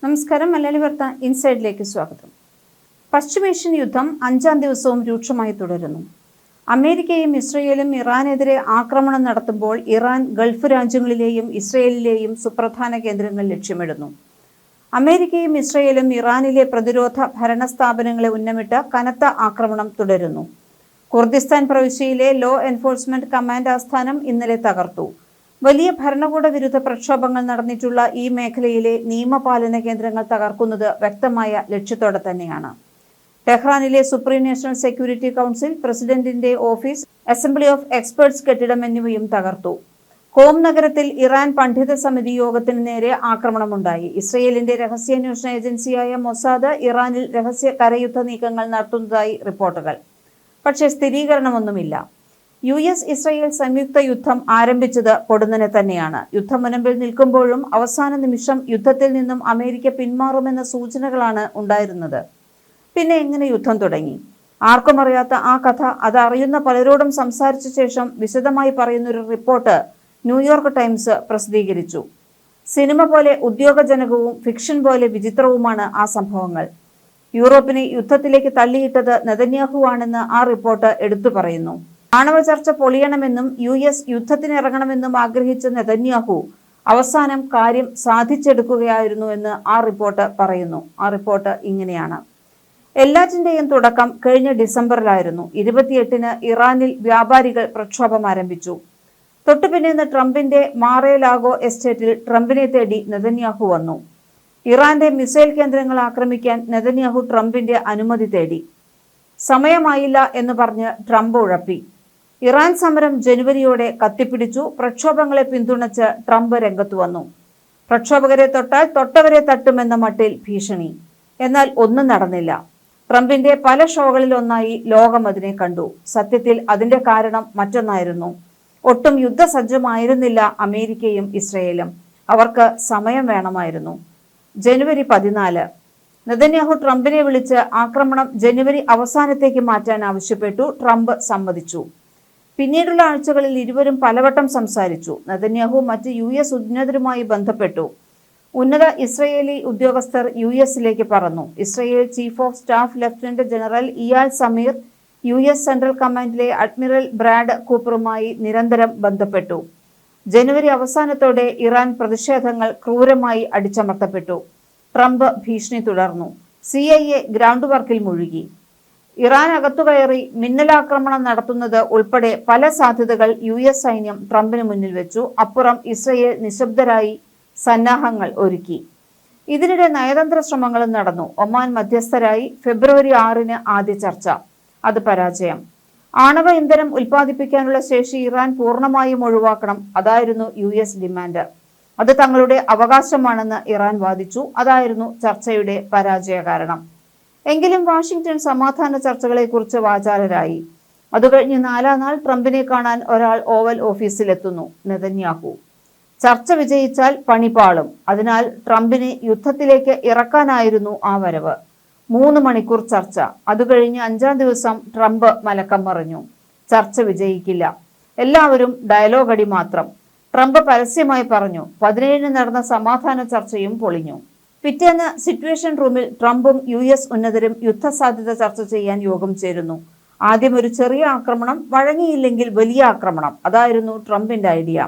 നമസ്കാരം. മലയാളി വാർത്ത ഇൻസൈഡിലേക്ക് സ്വാഗതം. പശ്ചിമേഷ്യൻ യുദ്ധം 5-ാം ദിവസവും രൂക്ഷമായി തുടരുന്നു. അമേരിക്കയും ഇസ്രയേലും ഇറാനെതിരെ ആക്രമണം നടത്തുമ്പോൾ ഇറാൻ ഗൾഫ് രാജ്യങ്ങളിലെയും ഇസ്രയേലിലെയും സുപ്രധാന കേന്ദ്രങ്ങൾ ലക്ഷ്യമിടുന്നു. അമേരിക്കയും ഇസ്രയേലും ഇറാനിലെ പ്രതിരോധ ഭരണ സ്ഥാപനങ്ങളെ ഉന്നമിട്ട് കനത്ത ആക്രമണം തുടരുന്നു. കുർദിസ്ഥാൻ പ്രവിശ്യയിലെ ലോ എൻഫോഴ്സ്മെന്റ് കമാൻഡ് ആസ്ഥാനം ഇന്നലെ തകർത്തു. വലിയ ഭരണകൂട വിരുദ്ധ പ്രക്ഷോഭങ്ങൾ നടന്നിട്ടുള്ള ഈ മേഖലയിലെ നിയമപാലന കേന്ദ്രങ്ങൾ തകർക്കുന്നത് വ്യക്തമായ ലക്ഷ്യത്തോടെ തന്നെയാണ്. ടെഹ്റാനിലെ സുപ്രീം നാഷണൽ സെക്യൂരിറ്റി കൗൺസിൽ, പ്രസിഡന്റിന്റെ ഓഫീസ്, അസംബ്ലി ഓഫ് എക്സ്പേർട്സ് കെട്ടിടം എന്നിവയും തകർത്തു. കോം നഗരത്തിൽ ഇറാൻ പണ്ഡിത സമിതി യോഗത്തിന് നേരെ ആക്രമണമുണ്ടായി. ഇസ്രയേലിന്റെ രഹസ്യാന്വേഷണ ഏജൻസിയായ മൊസാദ് ഇറാനിൽ രഹസ്യ കരയുദ്ധ നീക്കങ്ങൾ നടത്തുന്നതായി റിപ്പോർട്ടുകൾ. പക്ഷേ സ്ഥിരീകരണമൊന്നുമില്ല. US ഇസ്രയേൽ സംയുക്ത യുദ്ധം ആരംഭിച്ചത് പൊടുന്നനെ തന്നെയാണ്. യുദ്ധം മുനമ്പിൽ നിൽക്കുമ്പോഴും അവസാന നിമിഷം യുദ്ധത്തിൽ നിന്നും അമേരിക്ക പിന്മാറുമെന്ന സൂചനകളാണ് ഉണ്ടായിരുന്നത്. പിന്നെ എങ്ങനെ യുദ്ധം തുടങ്ങി? ആർക്കും അറിയാത്ത ആ കഥ അതറിയുന്ന പലരോടും സംസാരിച്ച ശേഷം വിശദമായി പറയുന്നൊരു റിപ്പോർട്ട് ന്യൂയോർക്ക് ടൈംസ് പ്രസിദ്ധീകരിച്ചു. സിനിമ പോലെ ഉദ്യോഗജനകവും ഫിക്ഷൻ പോലെ വിചിത്രവുമാണ് ആ സംഭവങ്ങൾ. യൂറോപ്പിനെ യുദ്ധത്തിലേക്ക് തള്ളിയിട്ടത് നെതന്യാഹുവാണെന്ന് ആ റിപ്പോർട്ട് എടുത്തു പറയുന്നു. ആണവ ചർച്ച പൊളിയണമെന്നും US യുദ്ധത്തിനിറങ്ങണമെന്നും ആഗ്രഹിച്ച നെതന്യാഹു അവസാനം കാര്യം സാധിച്ചെടുക്കുകയായിരുന്നു എന്ന് ആ റിപ്പോർട്ട് പറയുന്നു. ആ റിപ്പോർട്ട് ഇങ്ങനെയാണ്: എല്ലാറ്റിന്റെയും തുടക്കം കഴിഞ്ഞ ഡിസംബറിലായിരുന്നു. 28-ന് ഇറാനിൽ വ്യാപാരികൾ പ്രക്ഷോഭം ആരംഭിച്ചു. തൊട്ടുപിന്നീന്ന് ട്രംപിന്റെ മാറേ-ലാഗോ എസ്റ്റേറ്റിൽ ട്രംപിനെ തേടി നെതന്യാഹു വന്നു. ഇറാന്റെ മിസൈൽ കേന്ദ്രങ്ങൾ ആക്രമിക്കാൻ നെതന്യാഹു ട്രംപിന്റെ അനുമതി തേടി. സമയമായില്ല എന്ന് പറഞ്ഞ് ട്രംപ് ഉഴപ്പി. ഇറാൻ സമരം ജനുവരിയോടെ കത്തിപ്പിടിച്ചു. പ്രക്ഷോഭങ്ങളെ പിന്തുണച്ച് ട്രംപ് രംഗത്തു വന്നു. പ്രക്ഷോഭകരെ തൊട്ടാൽ തൊട്ടവരെ തട്ടുമെന്ന മട്ടിൽ ഭീഷണി. എന്നാൽ ഒന്നും നടന്നില്ല. ട്രംപിന്റെ പല ഷോകളിലൊന്നായി ലോകം അതിനെ കണ്ടു. സത്യത്തിൽ അതിന്റെ കാരണം മറ്റൊന്നായിരുന്നു. ഒട്ടും യുദ്ധസജ്ജമായിരുന്നില്ല അമേരിക്കയും ഇസ്രയേലും. അവർക്ക് സമയം വേണമായിരുന്നു. ജനുവരി 14 നെതന്യാഹു ട്രംപിനെ വിളിച്ച് ആക്രമണം ജനുവരി അവസാനത്തേക്ക് മാറ്റാൻ ആവശ്യപ്പെട്ടു. ട്രംപ് സമ്മതിച്ചു. പിന്നീടുള്ള ആഴ്ചകളിൽ ഇരുവരും പലവട്ടം സംസാരിച്ചു. നെതന്യാഹു മറ്റ് US ഉന്നതരുമായി ബന്ധപ്പെട്ടു. ഉന്നത ഇസ്രയേലി ഉദ്യോഗസ്ഥർ US-ലേക്ക് പറന്നു. Israel chief of staff lieutenant general Eyal Zamir US central കമാൻഡിലെ അഡ്മിറൽ ബ്രാഡ് കൂപ്പറുമായി നിരന്തരം ബന്ധപ്പെട്ടു. ജനുവരി അവസാനത്തോടെ ഇറാൻ പ്രതിഷേധങ്ങൾ ക്രൂരമായി അടിച്ചമർത്തപ്പെട്ടു. ട്രംപ് ഭീഷണി തുടർന്നു. CIA ഗ്രൗണ്ട് വർക്കിൽ മുഴുകി. ഇറാൻ അകത്തുകയറി മിന്നലാക്രമണം നടത്തുന്നത് ഉൾപ്പെടെ പല സാധ്യതകൾ US സൈന്യം ട്രംപിന് മുന്നിൽ വെച്ചു. അപ്പുറം ഇസ്രയേൽ നിശബ്ദരായി സന്നാഹങ്ങൾ ഒരുക്കി. ഇതിനിടെ നയതന്ത്ര ശ്രമങ്ങളും നടന്നു. ഒമാൻ മധ്യസ്ഥരായി. ഫെബ്രുവരി 6-ന് ആദ്യ ചർച്ച. അത് പരാജയം. ആണവ ഇന്ധനം ഉൽപ്പാദിപ്പിക്കാനുള്ള ശേഷി ഇറാൻ പൂർണ്ണമായും ഒഴിവാക്കണം. അതായിരുന്നു US ഡിമാൻഡ്. അത് തങ്ങളുടെ അവകാശമാണെന്ന് ഇറാൻ വാദിച്ചു. അതായിരുന്നു ചർച്ചയുടെ പരാജയ കാരണം. എങ്കിലും വാഷിംഗ്ടൺ സമാധാന ചർച്ചകളെക്കുറിച്ച് വാചാലരായി. അതുകഴിഞ്ഞ് 4-ാം നാൾ ട്രംപിനെ കാണാൻ ഒരാൾ ഓവൽ ഓഫീസിലെത്തുന്നു: നെതന്യാഹു. ചർച്ച വിജയിച്ചാൽ പണിപാളും. അതിനാൽ ട്രംപിനെ യുദ്ധത്തിലേക്ക് ഇറക്കാനായിരുന്നു ആ വരവ്. 3 മണിക്കൂർ ചർച്ച. അതുകഴിഞ്ഞ് 5-ാം ദിവസം ട്രംപ് മലക്കം മറിഞ്ഞു. ചർച്ച വിജയിക്കില്ല. എല്ലാവരും ഡയലോഗ് അടി മാത്രം. ട്രംപ് പരസ്യമായി പറഞ്ഞു. 17-ന് നടന്ന സമാധാന ചർച്ചയും പൊളിഞ്ഞു. പിറ്റേന്ന് സിറ്റുവേഷൻ റൂമിൽ ട്രംപും US ഉന്നതരും യുദ്ധസാധ്യത ചർച്ച ചെയ്യാൻ യോഗം ചേരുന്നു. ആദ്യം ഒരു ചെറിയ ആക്രമണം, വഴങ്ങിയില്ലെങ്കിൽ വലിയ ആക്രമണം. അതായിരുന്നു ട്രംപിന്റെ ഐഡിയ.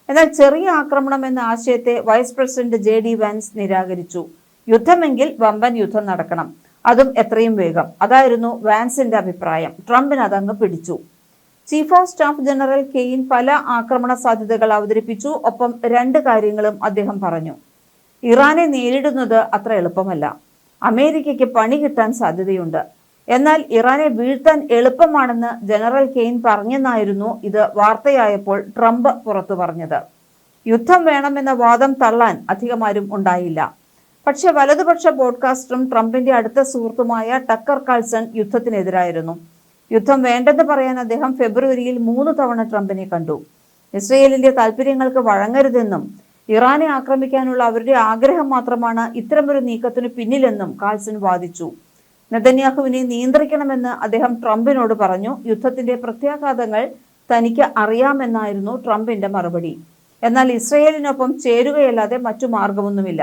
എന്നാൽ ചെറിയ ആക്രമണം എന്ന ആശയത്തെ വൈസ് പ്രസിഡന്റ് JD വാൻസ് നിരാകരിച്ചു. യുദ്ധമെങ്കിൽ വമ്പൻ യുദ്ധം നടക്കണം, അതും എത്രയും വേഗം. അതായിരുന്നു വാൻസിന്റെ അഭിപ്രായം. ട്രംപിന് അതങ്ങ് പിടിച്ചു. Chief of staff general Kane പല ആക്രമണ സാധ്യതകൾ അവതരിപ്പിച്ചു. ഒപ്പം 2 കാര്യങ്ങളും അദ്ദേഹം പറഞ്ഞു. ഇറാനെ നേരിടുന്നത് അത്ര എളുപ്പമല്ല. അമേരിക്കയ്ക്ക് പണി കിട്ടാൻ സാധ്യതയുണ്ട്. എന്നാൽ ഇറാനെ വീഴ്ത്താൻ എളുപ്പമാണെന്ന് ജനറൽ കെയ്ൻ പറഞ്ഞെന്നായിരുന്നു ഇത് വാർത്തയായപ്പോൾ ട്രംപ് പുറത്തു പറഞ്ഞത്. യുദ്ധം വേണമെന്ന വാദം തള്ളാൻ അധികമാരും ഉണ്ടായില്ല. പക്ഷെ വലതുപക്ഷ പോഡ്കാസ്റ്ററും ട്രംപിന്റെ അടുത്ത സുഹൃത്തുമായ ടക്കർ കാൾസൺ യുദ്ധത്തിനെതിരായിരുന്നു. യുദ്ധം വേണ്ടെന്ന് പറയാൻ അദ്ദേഹം ഫെബ്രുവരിയിൽ 3 തവണ ട്രംപിനെ കണ്ടു. ഇസ്രയേലിന്റെ താൽപര്യങ്ങൾക്ക് വഴങ്ങരുതെന്നും ഇറാനെ ആക്രമിക്കാനുള്ള അവരുടെ ആഗ്രഹം മാത്രമാണ് ഇത്തരമൊരു നീക്കത്തിനു പിന്നിലെന്നും കാൾസൺ വാദിച്ചു. നെതന്യാഹുവിനെ നിയന്ത്രിക്കണമെന്ന് അദ്ദേഹം ട്രംപിനോട് പറഞ്ഞു. യുദ്ധത്തിന്റെ പ്രത്യാഘാതങ്ങൾ തനിക്ക് അറിയാമെന്നായിരുന്നു ട്രംപിന്റെ മറുപടി. എന്നാൽ ഇസ്രയേലിനൊപ്പം ചേരുകയല്ലാതെ മറ്റു മാർഗമൊന്നുമില്ല.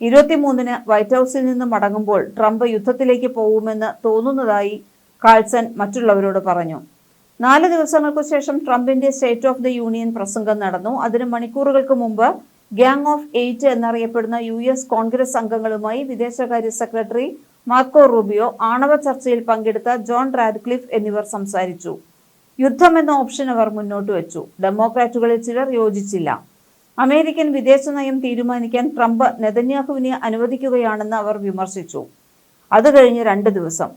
23-ന് വൈറ്റ് ഹൌസിൽ നിന്ന് മടങ്ങുമ്പോൾ ട്രംപ് യുദ്ധത്തിലേക്ക് പോകുമെന്ന് തോന്നുന്നതായി കാൾസൺ മറ്റുള്ളവരോട് പറഞ്ഞു. 4 ദിവസങ്ങൾക്കു ശേഷം ട്രംപിന്റെ സ്റ്റേറ്റ് ഓഫ് ദി യൂണിയൻ പ്രസംഗം നടന്നു. അതിന് മണിക്കൂറുകൾക്ക് മുമ്പ് ഗ്യാങ് ഓഫ് 8 എന്നറിയപ്പെടുന്ന US കോൺഗ്രസ് അംഗങ്ങളുമായി വിദേശകാര്യ സെക്രട്ടറി മാർക്കോ റൂബിയോ, ആണവ ചർച്ചയിൽ പങ്കെടുത്ത ജോൺ റാഡ്ക്ലിഫ് എന്നിവർ സംസാരിച്ചു. യുദ്ധം എന്ന ഓപ്ഷൻ അവർ മുന്നോട്ട് വെച്ചു. ഡെമോക്രാറ്റുകളിൽ ചിലർ യോജിച്ചില്ല. അമേരിക്കൻ വിദേശ നയം തീരുമാനിക്കാൻ ട്രംപ് നെതന്യാഹുവിനെ അനുവദിക്കുകയാണെന്ന് അവർ വിമർശിച്ചു. അത് കഴിഞ്ഞ് 2 ദിവസം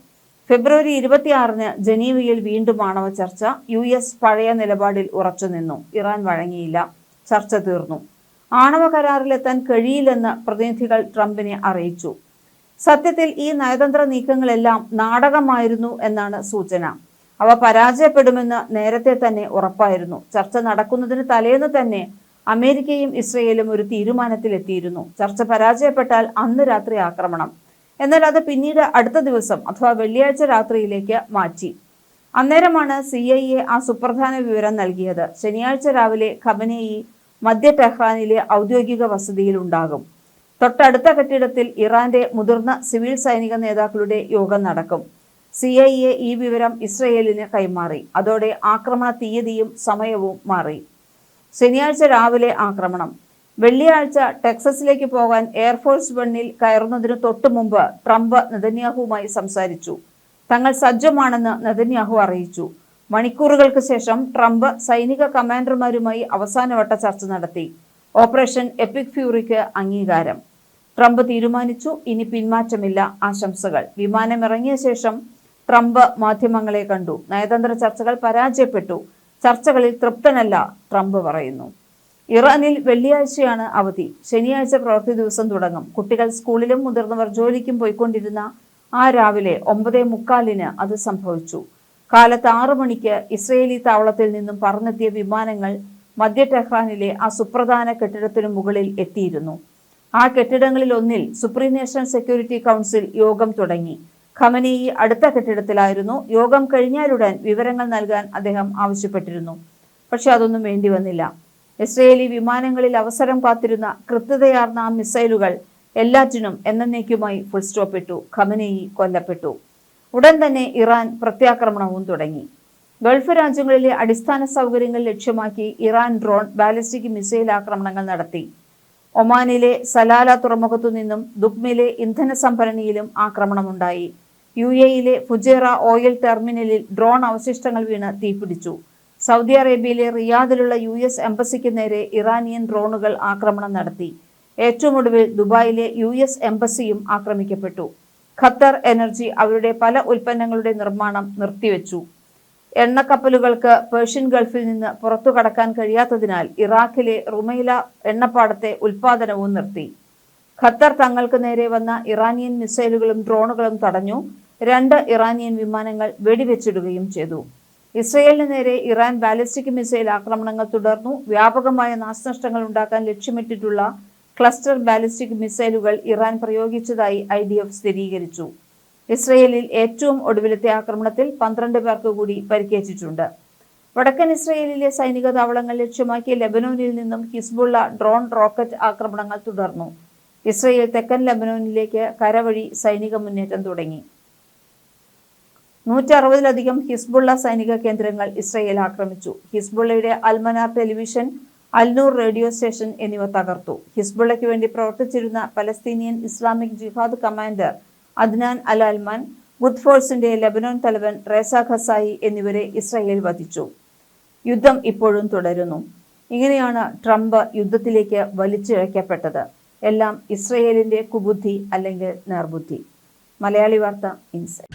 ഫെബ്രുവരി 26-ന് ജനീവയിൽ വീണ്ടും ആണവ ചർച്ച. US പഴയ നിലപാടിൽ ഉറച്ചുനിന്നു. ഇറാൻ വഴങ്ങിയില്ല. ചർച്ച തീർന്നു. ആണവ കരാറിലെത്താൻ കഴിയില്ലെന്ന് പ്രതിനിധികൾ ട്രംപിനെ അറിയിച്ചു. സത്യത്തിൽ ഈ നയതന്ത്ര നീക്കങ്ങളെല്ലാം നാടകമായിരുന്നു എന്നാണ് സൂചന. അവ പരാജയപ്പെടുമെന്ന് നേരത്തെ തന്നെ ഉറപ്പായിരുന്നു. ചർച്ച നടക്കുന്നതിന് തലേന്ന് തന്നെ അമേരിക്കയും ഇസ്രയേലും ഒരു തീരുമാനത്തിലെത്തിയിരുന്നു. ചർച്ച പരാജയപ്പെട്ടാൽ അന്ന് രാത്രി ആക്രമണം. എന്നാൽ അത് പിന്നീട് അടുത്ത ദിവസം അഥവാ വെള്ളിയാഴ്ച രാത്രിയിലേക്ക് മാറ്റി. അന്നേരമാണ് CIA ആ സുപ്രധാന വിവരം നൽകിയത്. ശനിയാഴ്ച രാവിലെ ഖമനേയി മധ്യ ടെഹ്റാനിലെ ഔദ്യോഗിക വസതിയിൽ ഉണ്ടാകും. തൊട്ടടുത്ത കെട്ടിടത്തിൽ ഇറാന്റെ മുതിർന്ന സിവിൽ സൈനിക നേതാക്കളുടെ യോഗം നടക്കും. CIA ഈ വിവരം ഇസ്രയേലിന് കൈമാറി. അതോടെ ആക്രമണ തീയതിയും സമയവും മാറി. ശനിയാഴ്ച രാവിലെ ആക്രമണം. വെള്ളിയാഴ്ച ടെക്സസിലേക്ക് പോകാൻ എയർഫോഴ്സ് 1-ൽ കയറുന്നതിന് തൊട്ടു മുമ്പ് ട്രംപ് നെതന്യാഹുവുമായി സംസാരിച്ചു. തങ്ങൾ സജ്ജമാണെന്ന് നെതന്യാഹു അറിയിച്ചു. മണിക്കൂറുകൾക്ക് ശേഷം ട്രംപ് സൈനിക കമാൻഡർമാരുമായി അവസാനവട്ട ചർച്ച നടത്തി. ഓപ്പറേഷൻ എപ്പിക് ഫ്യൂറിക്ക് അംഗീകാരം. ട്രംപ് തീരുമാനിച്ചു, ഇനി പിന്മാറ്റമില്ല. ആശംസകൾ. വിമാനം ഇറങ്ങിയ ശേഷം ട്രംപ് മാധ്യമങ്ങളെ കണ്ടു. നയതന്ത്ര ചർച്ചകൾ പരാജയപ്പെട്ടു. ചർച്ചകളിൽ തൃപ്തനല്ല, ട്രംപ് പറയുന്നു. ഇറാനിൽ വെള്ളിയാഴ്ചയാണ് അവധി. ശനിയാഴ്ച പ്രവൃത്തി ദിവസം തുടങ്ങും. കുട്ടികൾ സ്കൂളിലും മുതിർന്നവർ ജോലിക്കും പോയിക്കൊണ്ടിരുന്ന ആ രാവിലെ 9:45-ന് അത് സംഭവിച്ചു. കാലത്ത് 6 മണിക്ക് ഇസ്രയേലി താവളത്തിൽ നിന്നും പറന്നെത്തിയ വിമാനങ്ങൾ മധ്യ ടെഹ്റാനിലെ ആ സുപ്രധാന കെട്ടിടത്തിനു മുകളിൽ എത്തിയിരുന്നു. ആ കെട്ടിടങ്ങളിൽ ഒന്നിൽ സുപ്രീം നാഷണൽ സെക്യൂരിറ്റി കൗൺസിൽ യോഗം തുടങ്ങി. ഖമനേയി അടുത്ത കെട്ടിടത്തിലായിരുന്നു. യോഗം കഴിഞ്ഞാലുടൻ വിവരങ്ങൾ നൽകാൻ അദ്ദേഹം ആവശ്യപ്പെട്ടിരുന്നു. പക്ഷെ അതൊന്നും വേണ്ടി വന്നില്ല. ഇസ്രയേലി വിമാനങ്ങളിൽ അവസരം കാത്തിരുന്ന കൃത്യതയാർന്ന ആ മിസൈലുകൾ എല്ലാറ്റിനും എന്നേക്കുമായി ഫുൾ സ്റ്റോപ്പ് ഇട്ടു. ഖമനേയി കൊല്ലപ്പെട്ടു. ഉടൻ തന്നെ ഇറാൻ പ്രത്യാക്രമണവും തുടങ്ങി. ഗൾഫ് രാജ്യങ്ങളിലെ അടിസ്ഥാന സൗകര്യങ്ങൾ ലക്ഷ്യമാക്കി ഇറാൻ ഡ്രോൺ, ബാലിസ്റ്റിക് മിസൈൽ ആക്രമണങ്ങൾ നടത്തി. ഒമാനിലെ സലാല തുറമുഖത്തു നിന്നും ദുഖ്മിലെ ഇന്ധന സംഭരണിയിലും ആക്രമണമുണ്ടായി. UAE-യിലെ ഫുജേറ ഓയിൽ ടെർമിനലിൽ ഡ്രോൺ അവശിഷ്ടങ്ങൾ വീണ് തീപിടിച്ചു. സൗദി അറേബ്യയിലെ റിയാദിലുള്ള US എംബസിക്ക് നേരെ ഇറാനിയൻ ഡ്രോണുകൾ ആക്രമണം നടത്തി. ഏറ്റവും ഒടുവിൽ ദുബായിലെ US എംബസിയും ആക്രമിക്കപ്പെട്ടു. ഖത്തർ എനർജി അവരുടെ പല ഉൽപ്പന്നങ്ങളുടെ നിർമ്മാണം നിർത്തിവെച്ചു. എണ്ണക്കപ്പലുകൾക്ക് പേർഷ്യൻ ഗൾഫിൽ നിന്ന് പുറത്തു കടക്കാൻ കഴിയാത്തതിനാൽ ഇറാഖിലെ റുമൈല എണ്ണപ്പാടത്തെ ഉൽപാദനവും നിർത്തി. ഖത്തർ തങ്ങൾക്ക് നേരെ വന്ന ഇറാനിയൻ മിസൈലുകളും ഡ്രോണുകളും തടഞ്ഞു. 2 ഇറാനിയൻ വിമാനങ്ങൾ വെടിവെച്ചിടുകയും ചെയ്തു. ഇസ്രയേലിന് നേരെ ഇറാൻ ബാലിസ്റ്റിക് മിസൈൽ ആക്രമണങ്ങൾ തുടർന്നു. വ്യാപകമായ നാശനഷ്ടങ്ങൾ ഉണ്ടാക്കാൻ ലക്ഷ്യമിട്ടിട്ടുള്ള ക്ലസ്റ്റർ ബാലിസ്റ്റിക് മിസൈലുകൾ ഇറാൻ പ്രയോഗിച്ചതായി IDF സ്ഥിരീകരിച്ചു. ഇസ്രയേലിൽ ഏറ്റവും ഒടുവിലത്തെ ആക്രമണത്തിൽ 12 പേർക്ക് കൂടി പരിക്കേറ്റിട്ടുണ്ട്. വടക്കൻ ഇസ്രയേലിലെ സൈനിക താവളങ്ങൾ ലക്ഷ്യമാക്കി ലെബനോനിൽ നിന്നും ഹിസ്ബുള്ള ഡ്രോൺ, റോക്കറ്റ് ആക്രമണങ്ങൾ തുടർന്നു. ഇസ്രയേൽ തെക്കൻ ലെബനോനിലേക്ക് കരവഴി സൈനിക മുന്നേറ്റം തുടങ്ങി. 160-ലധികം ഹിസ്ബുള്ള സൈനിക കേന്ദ്രങ്ങൾ ഇസ്രയേൽ ആക്രമിച്ചു. ഹിസ്ബുള്ളയുടെ Al Manar television, Al Noor radio station എന്നിവ തകർത്തു. ഹിസ്ബുള്ളയ്ക്ക് വേണ്ടി പ്രവർത്തിച്ചിരുന്ന പലസ്തീനിയൻ ഇസ്ലാമിക് ജിഹാദ് കമാൻഡർ അദ്നാൻ അൽ-അൽമാൻ, ഖുദ് ഫോഴ്സിന്റെ ലെബനോൻ തലവൻ റേസ ഖസായി എന്നിവരെ ഇസ്രയേൽ വധിച്ചു. യുദ്ധം ഇപ്പോഴും തുടരുന്നു. ഇങ്ങനെയാണ് ട്രംപ് യുദ്ധത്തിലേക്ക് വലിച്ചിഴക്കപ്പെട്ടത്. എല്ലാം ഇസ്രയേലിന്റെ കുബുദ്ധി അല്ലെങ്കിൽ നേർബുദ്ധി. മലയാളി വാർത്ത ഇൻസൈറ്റ്.